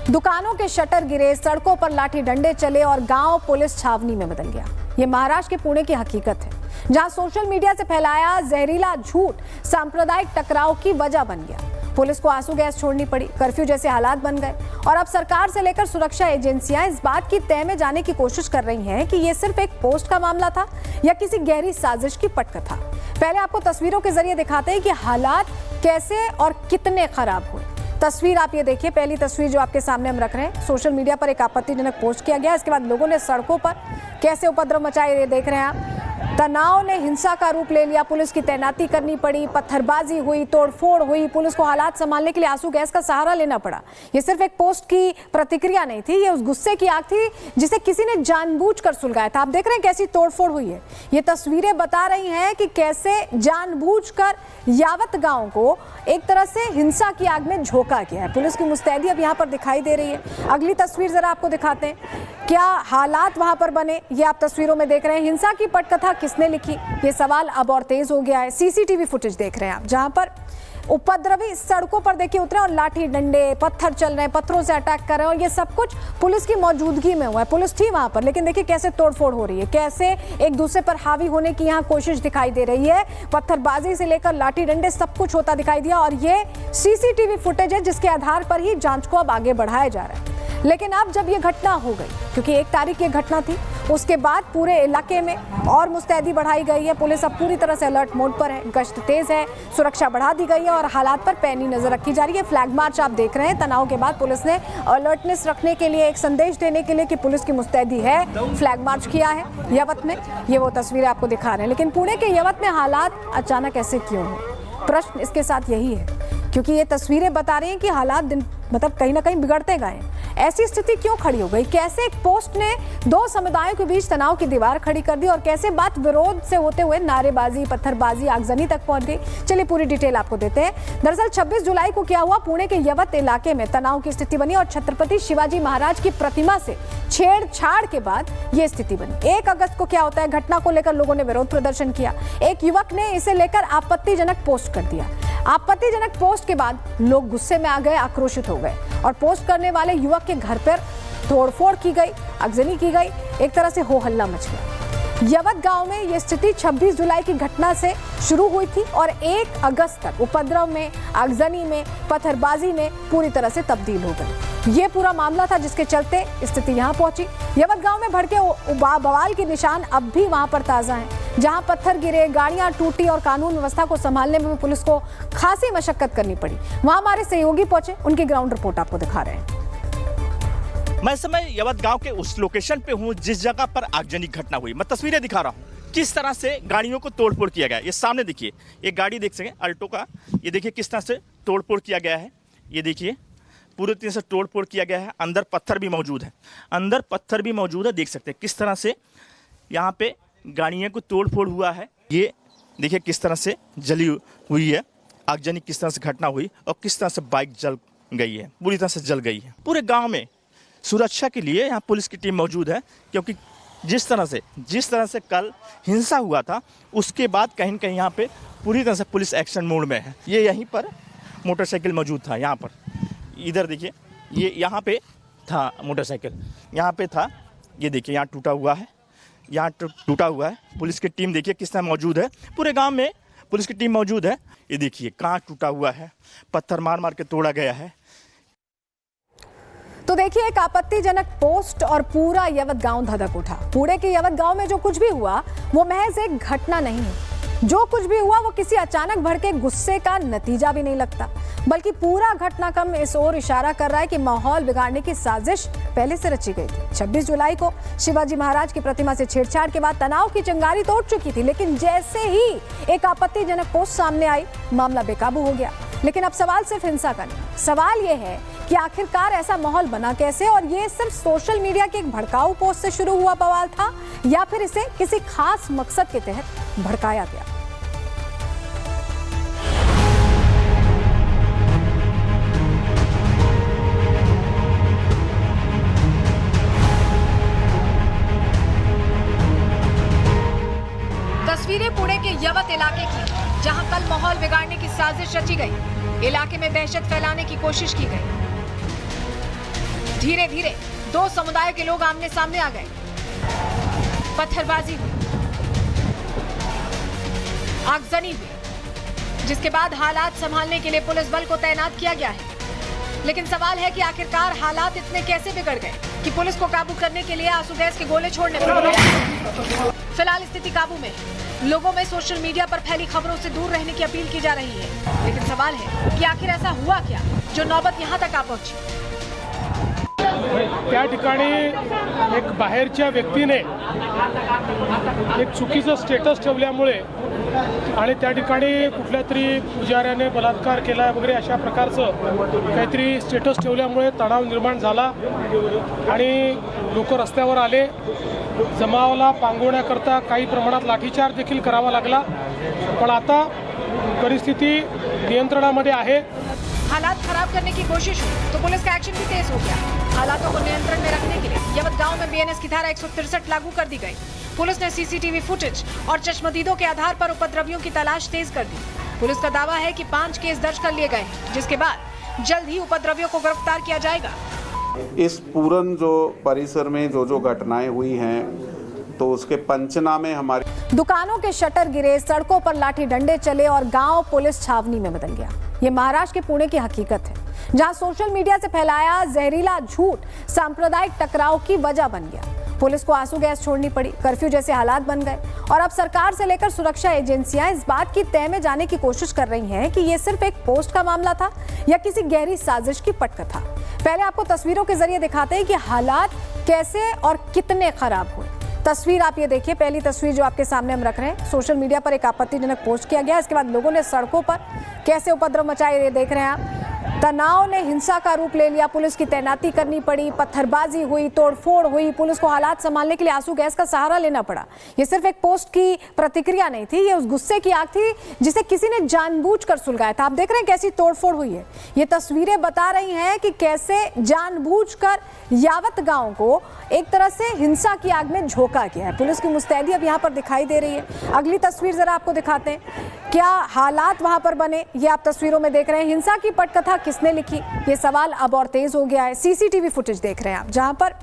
दुकानों के शटर गिरे, सड़कों पर लाठी डंडे चले और गांव पुलिस छावनी में बदल गया। ये महाराष्ट्र के पुणे की हकीकत है, जहां सोशल मीडिया से फैलाया जहरीला झूठ सांप्रदायिक टकराव की वजह बन गया। पुलिस को आंसू गैस छोड़नी पड़ी, कर्फ्यू जैसे हालात बन गए और अब सरकार से लेकर सुरक्षा एजेंसियां इस बात की तय में जाने की कोशिश कर रही हैं कि ये सिर्फ एक पोस्ट का मामला था या किसी गहरी साजिश की पटकथा। पहले आपको तस्वीरों के जरिए दिखाते हैं कि हालात कैसे और कितने खराब हुए। तस्वीर आप ये देखिए, पहली तस्वीर जो आपके सामने हम रख रहे हैं, सोशल मीडिया पर एक आपत्तिजनक पोस्ट किया गया। इसके बाद लोगों ने सड़कों पर कैसे उपद्रव मचाए, ये देख रहे हैं आप। तनाव ने हिंसा का रूप ले लिया, पुलिस की तैनाती करनी पड़ी, पत्थरबाजी हुई, तोड़फोड़ हुई, पुलिस को हालात संभालने के लिए आंसू गैस का सहारा लेना पड़ा। ये सिर्फ एक पोस्ट की प्रतिक्रिया नहीं थी, ये उस गुस्से की आग थी जिसे किसी ने जानबूझकर सुलगाया था। आप देख रहे हैं कैसी तोड़फोड़ हुई है। ये तस्वीरें बता रही हैं कि कैसे जानबूझकर यावत गांव को एक तरह से हिंसा की आग में झोंका गया है। पुलिस की मुस्तैदी अब यहाँ पर दिखाई दे रही है। अगली तस्वीर जरा आपको दिखाते हैं क्या हालात वहां पर बने, ये आप तस्वीरों में देख रहे हैं। हिंसा की पटकथा किसने लिखी, ये सवाल अब और तेज हो गया है। सीसीटीवी फुटेज देख रहे हैं आप, जहां पर उपद्रवी सड़कों पर देखिए उतरे और लाठी डंडे, पत्थर चल रहे हैं, पत्थरों से अटैक कर रहे हैं और ये सब कुछ पुलिस की मौजूदगी में हुआ है। पुलिस थी वहां पर, लेकिन देखिए कैसे तोड़फोड़ हो रही है, कैसे एक दूसरे पर हावी होने की यहाँ कोशिश दिखाई दे रही है। पत्थरबाजी से लेकर लाठी डंडे सब कुछ होता दिखाई दिया और ये सीसीटीवी फुटेज है जिसके आधार पर ही जांच को अब आगे बढ़ाया जा रहा है। लेकिन अब जब ये घटना हो गई, क्योंकि 1 तारीख की घटना थी, उसके बाद पूरे इलाके में और मुस्तैदी बढ़ाई गई है। पुलिस अब पूरी तरह से अलर्ट मोड पर है, गश्त तेज है, सुरक्षा बढ़ा दी गई है और हालात पर पैनी नजर रखी जा रही है। फ्लैग मार्च आप देख रहे हैं, तनाव के बाद पुलिस ने अलर्टनेस रखने के लिए, एक संदेश देने के लिए कि पुलिस की मुस्तैदी है, फ्लैग मार्च किया है यवत में। ये वो तस्वीरें आपको दिखा रहे हैं। लेकिन पुणे के यवत में हालात अचानक ऐसे क्यों हुए, प्रश्न इसके साथ यही है, क्योंकि ये तस्वीरें बता रही हैं कि हालात कहीं ना कहीं बिगड़ते गए। ऐसी स्थिति क्यों खड़ी हो गई, कैसे एक पोस्ट ने 2 समुदायों के बीच तनाव की दीवार खड़ी कर दी और कैसे बात विरोध से होते हुए नारेबाजी, पत्थरबाजी, आगजनी तक पहुंच गई। चलिए पूरी डिटेल आपको देते हैं। दरअसल 26 जुलाई को क्या हुआ, पुणे के यवत इलाके में तनाव की स्थिति बनी और छत्रपति शिवाजी महाराज की प्रतिमा से छेड़छाड़ के बाद ये स्थिति बनी। 1 अगस्त को क्या होता है, घटना को लेकर लोगों ने विरोध प्रदर्शन किया। एक युवक ने इसे लेकर आपत्तिजनक पोस्ट कर दिया। आपत्तिजनक पोस्ट के बाद लोग गुस्से में आ गए, आक्रोशित हो गए और पोस्ट करने वाले युवक के घर पर तोड़फोड़ की गई, आगजनी की गई, एक तरह से हो हल्ला मच गया। यवत गांव में यह स्थिति 26 जुलाई की घटना से शुरू हुई थी और 1 अगस्त तक उपद्रव में, आगजनी में, पत्थरबाजी में पूरी तरह से तब्दील हो गई। ये पूरा मामला था जिसके चलते स्थिति यहाँ पहुंची। यवत गांव में भड़के बवाल के निशान अब भी वहां पर ताजा हैं, जहां पत्थर गिरे, गाड़ियां टूटी और कानून व्यवस्था को संभालने में पुलिस को खासी मशक्कत करनी पड़ी। वहां हमारे सहयोगी पहुंचे, उनकी ग्राउंड रिपोर्ट आपको दिखा रहे हैं। मैं इस समय यवत गांव के उस लोकेशन पे हूं जिस जगह पर आगजनी घटना हुई। मैं तस्वीरें दिखा रहा हूं किस तरह से गाड़ियों को तोड़फोड़ किया गया। ये सामने देखिए, एक गाड़ी देख सकें अल्टो का, ये देखिए किस तरह से तोड़फोड़ किया गया है। ये देखिए पूरी तरह से तोड़फोड़ किया गया है। अंदर पत्थर भी मौजूद है, अंदर पत्थर भी मौजूद है। देख सकते हैं किस तरह से यहाँ पे गाड़ियों को तोड़फोड़ हुआ है। ये देखिए किस तरह से जली हुई है, आगजनी किस तरह से घटना हुई और किस तरह से बाइक जल गई है, पूरी तरह से जल गई है। पूरे गांव में सुरक्षा के लिए यहाँ पुलिस की टीम मौजूद है, क्योंकि जिस तरह से कल हिंसा हुआ था उसके बाद कहीं न कहीं यहाँ पे पूरी तरह से पुलिस एक्शन मोड में है। ये यहीं पर मोटरसाइकिल मौजूद था, यहाँ पर इधर देखिए, ये यहाँ पे था मोटरसाइकिल, यहाँ पे था। ये देखिए यहाँ टूटा हुआ है, यहाँ टूटा हुआ है। पुलिस की टीम देखिए किस तरह मौजूद है, पूरे गांव में पुलिस की टीम मौजूद है। ये देखिए कांच टूटा हुआ है, पत्थर मार मार के तोड़ा गया है। तो देखिए एक आपत्तिजनक पोस्ट और पूरा यवत गांव धधक उठा। पुणे के यवत गांव में जो कुछ भी हुआ वो महज एक घटना नहीं है, जो कुछ भी हुआ वो किसी अचानक भड़के गुस्से का नतीजा भी नहीं लगता, बल्कि पूरा घटनाक्रम इस ओर इशारा कर रहा है कि माहौल बिगाड़ने की साजिश पहले से रची गई थी। 26 जुलाई को शिवाजी महाराज की प्रतिमा से छेड़छाड़ के बाद तनाव की चिंगारी तो उठ चुकी थी, लेकिन जैसे ही एक आपत्तिजनक पोस्ट सामने आई, मामला बेकाबू हो गया। लेकिन अब सवाल सिर्फ हिंसा का नहीं, सवाल ये है कि आखिरकार ऐसा माहौल बना कैसे और ये सिर्फ सोशल मीडिया के एक भड़काऊ पोस्ट से शुरू हुआ बवाल था या फिर इसे किसी खास मकसद के तहत भड़काया गया। तस्वीरें पुणे के यवत इलाके की, जहां कल माहौल बिगाड़ने की साजिश रची गई, इलाके में दहशत फैलाने की कोशिश की गई। धीरे धीरे दो समुदाय के लोग आमने सामने आ गए, पत्थरबाजी हुई, आगजनी हुई, जिसके बाद हालात संभालने के लिए पुलिस बल को तैनात किया गया है। लेकिन सवाल है कि आखिरकार हालात इतने कैसे बिगड़ गए कि पुलिस को काबू करने के लिए आंसू गैस के गोले छोड़ने पड़े। फिलहाल स्थिति काबू में है। लोगों में सोशल मीडिया पर फैली खबरों से दूर रहने की अपील की जा रही है। लेकिन सवाल है कि आखिर ऐसा हुआ क्या जो नौबत यहाँ तक आ पहुंची। त्या ठिकाणी एक बाहेरच्या व्यक्तीने एक चुकीचं स्टेटस ठेवल्यामुळे आणि त्या ठिकाणी कुठल्या तरी पुजाऱ्याने बलात्कार केला वगैरे अशा प्रकारचं काहीतरी स्टेटस ठेवल्यामुळे तणाव निर्माण झाला आणि लोक रस्त्यावर आले। जमावाला पांगवण्याकरता काही प्रमाणात लाठीचार्ज देखील करावा लागला, पण आता परिस्थिती नियंत्रणामध्ये आहे। हालात खराब करने की कोशिश हुई तो पुलिस का एक्शन भी तेज हो गया। हालातों को नियंत्रण में रखने के लिए यवत गांव में बीएनएस की धारा 163 लागू कर दी गई। पुलिस ने सीसीटीवी फुटेज और चश्मदीदों के आधार पर उपद्रवियों की तलाश तेज कर दी। पुलिस का दावा है कि 5 केस दर्ज कर लिए गए हैं, जिसके बाद जल्द ही उपद्रवियों को गिरफ्तार किया जाएगा। इस पूरन जो परिसर में जो घटनाएं हुई हैं तो उसके पंचनामे हमारे दुकानों के शटर गिरे, सड़कों पर लाठी डंडे चले और गांव पुलिस छावनी में बदल गया। ये महाराष्ट्र के पुणे की हकीकत है, जहां सोशल मीडिया से फैलाया जहरीला झूठ सांप्रदायिक टकराव की वजह बन गया। पुलिस को आंसू गैस छोड़नी पड़ी, कर्फ्यू जैसे हालात बन गए और अब सरकार से लेकर सुरक्षा एजेंसियां इस बात की तय में जाने की कोशिश कर रही हैं कि ये सिर्फ एक पोस्ट का मामला था या किसी गहरी साजिश की पटकथा। पहले आपको तस्वीरों के जरिए दिखाते हैं कि हालात कैसे और कितने खराब हुए। तस्वीर आप ये देखिए, पहली तस्वीर जो आपके सामने हम रख रहे हैं, सोशल मीडिया पर एक आपत्तिजनक पोस्ट किया गया। इसके बाद लोगों ने सड़कों पर कैसे उपद्रव मचाए, ये देख रहे हैं आप। तनाव ने हिंसा का रूप ले लिया, पुलिस की तैनाती करनी पड़ी, पत्थरबाजी हुई, तोड़फोड़ हुई, पुलिस को हालात संभालने के लिए आंसू गैस का सहारा लेना पड़ा। ये सिर्फ एक पोस्ट की प्रतिक्रिया नहीं थी, ये उस गुस्से की आग थी जिसे किसी ने जानबूझकर सुलगाया था। आप देख रहे हैं कैसी तोड़फोड़ हुई है। ये तस्वीरें बता रही हैं कि कैसे जानबूझकर यावत गांव को एक तरह से हिंसा की आग में झोंका गया है। पुलिस की मुस्तैदी अब यहाँ पर दिखाई दे रही है। अगली तस्वीर जरा आपको दिखाते हैं, क्या हालात वहां पर बने, ये आप तस्वीरों में देख रहे हैं। हिंसा की पटकथा किसने लिखी, ये सवाल अब और तेज हो गया है। सीसीटीवी फुटेज देख रहे हैं आप, जहां पर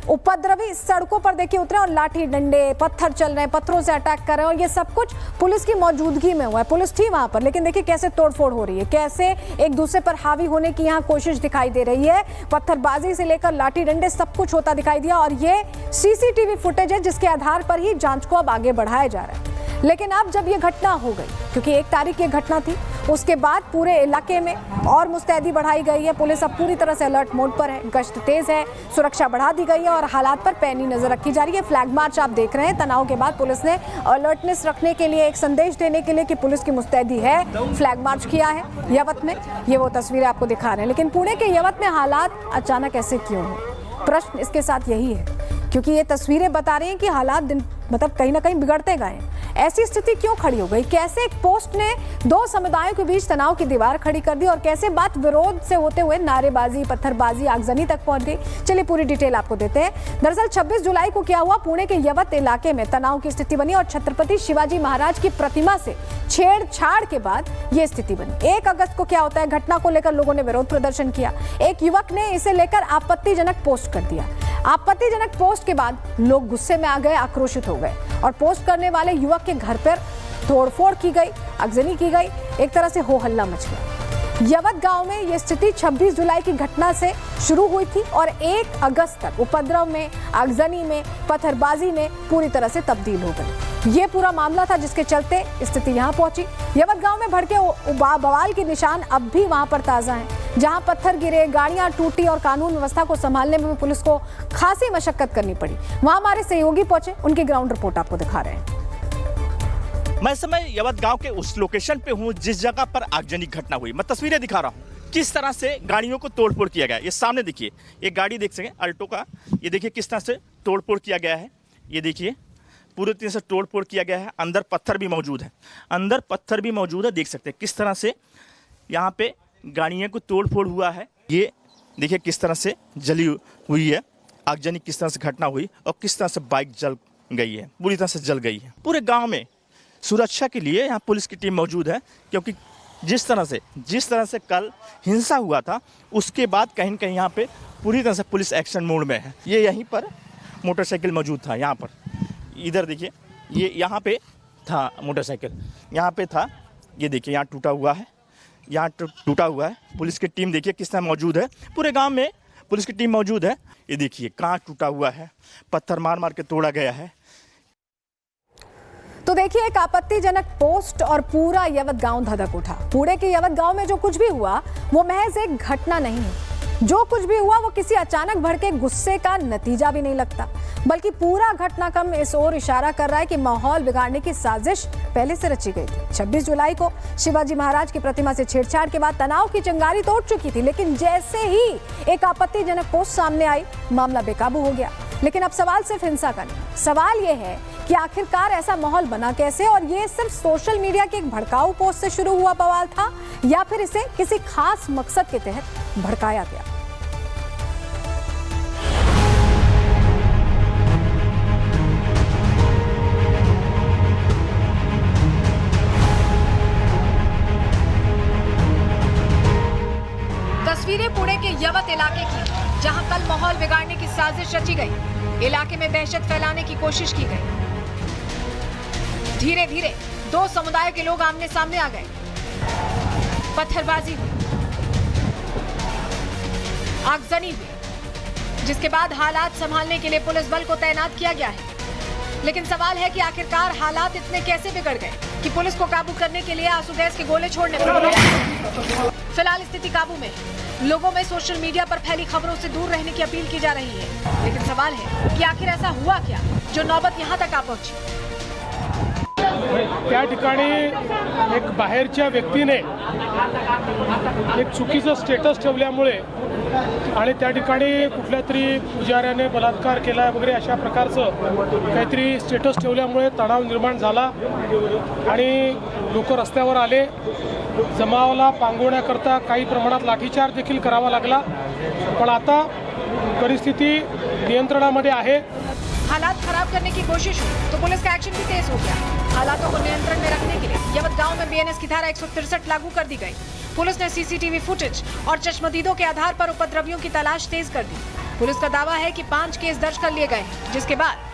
उपद्रवी सड़कों पर देखिए उतरे और लाठी डंडे, पत्थर चल रहे हैं, पत्थरों से अटैक कर रहे हैं और ये सब कुछ पुलिस की मौजूदगी में हुआ है। पुलिस थी वहां पर, लेकिन देखिए कैसे तोड़फोड़ हो रही है, कैसे एक दूसरे पर हावी होने की यहाँ कोशिश दिखाई दे रही है। पत्थरबाजी से लेकर लाठी डंडे सब कुछ होता दिखाई दिया और ये सीसीटीवी फुटेज है जिसके आधार पर ही जांच को अब आगे बढ़ाया जा रहा है। लेकिन अब जब ये घटना हो गई, क्योंकि 1 तारीख ये घटना थी, उसके बाद पूरे इलाके में और मुस्तैदी बढ़ाई गई है। पुलिस अब पूरी तरह से अलर्ट मोड पर है, गश्त तेज है, सुरक्षा बढ़ा दी गई है और हालात पर पैनी नजर रखी जा रही है। फ्लैग मार्च आप देख रहे हैं। तनाव के बाद पुलिस ने अलर्टनेस रखने के लिए, एक संदेश देने के लिए कि पुलिस की मुस्तैदी है, फ्लैग मार्च किया है यवत में। ये वो तस्वीरें आपको दिखा रहे हैं। लेकिन पुणे के यवत में हालात अचानक ऐसे क्यों हुए, प्रश्न इसके साथ यही है, क्योंकि ये तस्वीरें बता रही हैं कि हालात दिन मतलब कहीं ना कहीं बिगड़ते गए। ऐसी स्थिति क्यों खड़ी हो गई, कैसे एक पोस्ट ने 2 समुदायों के बीच तनाव की दीवार खड़ी कर दी और कैसे बात विरोध से होते हुए नारेबाजी, पत्थरबाजी, आगजनी तक पहुंच गई। चलिए पूरी डिटेल आपको देते हैं। दरअसल 26 जुलाई को क्या हुआ, पुणे के यवत इलाके में तनाव की स्थिति बनी और छत्रपति शिवाजी महाराज की प्रतिमा से छेड़छाड़ के बाद ये स्थिति बनी। 1 अगस्त को क्या होता है, घटना को लेकर लोगों ने विरोध प्रदर्शन किया। एक युवक ने इसे लेकर आपत्तिजनक पोस्ट कर दिया। आपत्तिजनक पोस्ट के बाद लोग गुस्से में आ गए, आक्रोशित हो गए और पोस्ट करने वाले युवक के घर पर तोड़फोड़ की गई, आगजनी की गई, एक तरह से हो हल्ला मच गया। यवत गांव में यह स्थिति 26 जुलाई की घटना से शुरू हुई थी और 1 अगस्त तक उपद्रव में, आगजनी में, पत्थरबाजी में पूरी तरह से तब्दील हो गई। ये पूरा मामला था जिसके चलते स्थिति यहाँ पहुंची। यवत गांव में भड़के बवाल के निशान अब भी वहां पर ताजा हैं, जहां पत्थर गिरे, गाड़ियां टूटी और कानून व्यवस्था को संभालने में पुलिस को खासी मशक्कत करनी पड़ी। वहां हमारे सहयोगी पहुंचे, उनकी ग्राउंड रिपोर्ट आपको दिखा रहे हैं। मैं इस समय यवत गांव के उस लोकेशन पे हूं जिस जगह पर आगजनी घटना हुई। मैं तस्वीरें दिखा रहा हूं किस तरह से गाड़ियों को तोड़फोड़ किया गया। ये सामने देखिए, एक गाड़ी देख सकें अल्टो का, ये देखिए किस तरह से तोड़फोड़ किया गया है। ये देखिए पूरी तरह से तोड़फोड़ किया गया है। अंदर पत्थर भी मौजूद है, अंदर पत्थर भी मौजूद है। देख सकते हैं किस तरह से यहाँ पे गाड़ियों को तोड़फोड़ हुआ है। ये देखिए किस तरह से जली हुई है, आगजनी किस तरह से घटना हुई और किस तरह से बाइक जल गई है, पूरी तरह से जल गई है। पूरे गांव में सुरक्षा के लिए यहाँ पुलिस की टीम मौजूद है, क्योंकि जिस तरह से कल हिंसा हुआ था, उसके बाद कहीं न कहीं यहाँ पे पूरी तरह से पुलिस एक्शन मोड में है। ये यहीं पर मोटरसाइकिल मौजूद था, यहाँ पर इधर देखिए, ये यहाँ पे था मोटरसाइकिल, यहाँ पे था, ये देखिए यहाँ टूटा हुआ है, यहाँ टूटा हुआ है। पुलिस की टीम देखिए किस तरह मौजूद है, पूरे गांव में पुलिस की टीम मौजूद है। ये देखिए कांच टूटा हुआ है, पत्थर मार मार के तोड़ा गया है। तो देखिए एक आपत्तिजनक पोस्ट और पूरा यवत गांव धधक उठा। पुणे के यवत गांव में जो कुछ भी हुआ वो महज एक घटना नहीं है। जो कुछ भी हुआ वो किसी अचानक भड़के गुस्से का नतीजा भी नहीं लगता, बल्कि पूरा घटनाक्रम इस ओर इशारा कर रहा है कि माहौल बिगाड़ने की साजिश पहले से रची गई थी। 26 जुलाई को शिवाजी महाराज की प्रतिमा से छेड़छाड़ के बाद तनाव की चिंगारी तो उठ चुकी थी, लेकिन जैसे ही एक आपत्तिजनक पोस्ट सामने आई, मामला बेकाबू हो गया। लेकिन अब सवाल सिर्फ हिंसा का नहीं, सवाल ये है कि आखिरकार ऐसा माहौल बना कैसे, और ये सिर्फ सोशल मीडिया के एक भड़काऊ पोस्ट से शुरू हुआ बवाल था या फिर इसे किसी खास मकसद के तहत भड़काया गया। तस्वीरें पुणे के यवत इलाके की, जहां कल माहौल बिगाड़ने की साजिश रची गई। इलाके में दहशत फैलाने की कोशिश की गई। धीरे धीरे दो समुदाय के लोग आमने सामने आ गए, पत्थरबाजी हुई, आगजनी हुई, जिसके बाद हालात संभालने के लिए पुलिस बल को तैनात किया गया है। लेकिन सवाल है कि आखिरकार हालात इतने कैसे बिगड़ गए कि पुलिस को काबू करने के लिए आंसू गैस के गोले छोड़ने पड़े। फिलहाल स्थिति काबू में है। लोगों में सोशल मीडिया पर फैली खबरों से दूर रहने की अपील की जा रही है। लेकिन सवाल है कि आखिर ऐसा हुआ क्या जो नौबत यहाँ तक आ पहुंची। त्या ठिकाणी एक बाहेरच्या व्यक्तीने एक चुकीचं स्टेटस ठेवल्यामुळे आणि त्या ठिकाणी कुठल्या तरी पुजाऱ्याने बलात्कार केला वगैरे अशा प्रकारचं काहीतरी स्टेटस ठेवल्यामुळे तणाव निर्माण झाला आणि लोक रस्त्यावर आले। जमावाला पांगवण्याकरता काही प्रमाणात लाठीचार्ज देखील करावा लागला, पण आता परिस्थिती नियंत्रणामध्ये आहे। हालात खराब करने की कोशिश हुई तो पुलिस का एक्शन भी तेज हो गया। हालातों को नियंत्रण में रखने के लिए यवत गांव में बीएनएस की धारा 163 लागू कर दी गई। पुलिस ने सीसीटीवी फुटेज और चश्मदीदों के आधार पर उपद्रवियों की तलाश तेज कर दी। पुलिस का दावा है कि 5 केस दर्ज कर लिए गए, जिसके बाद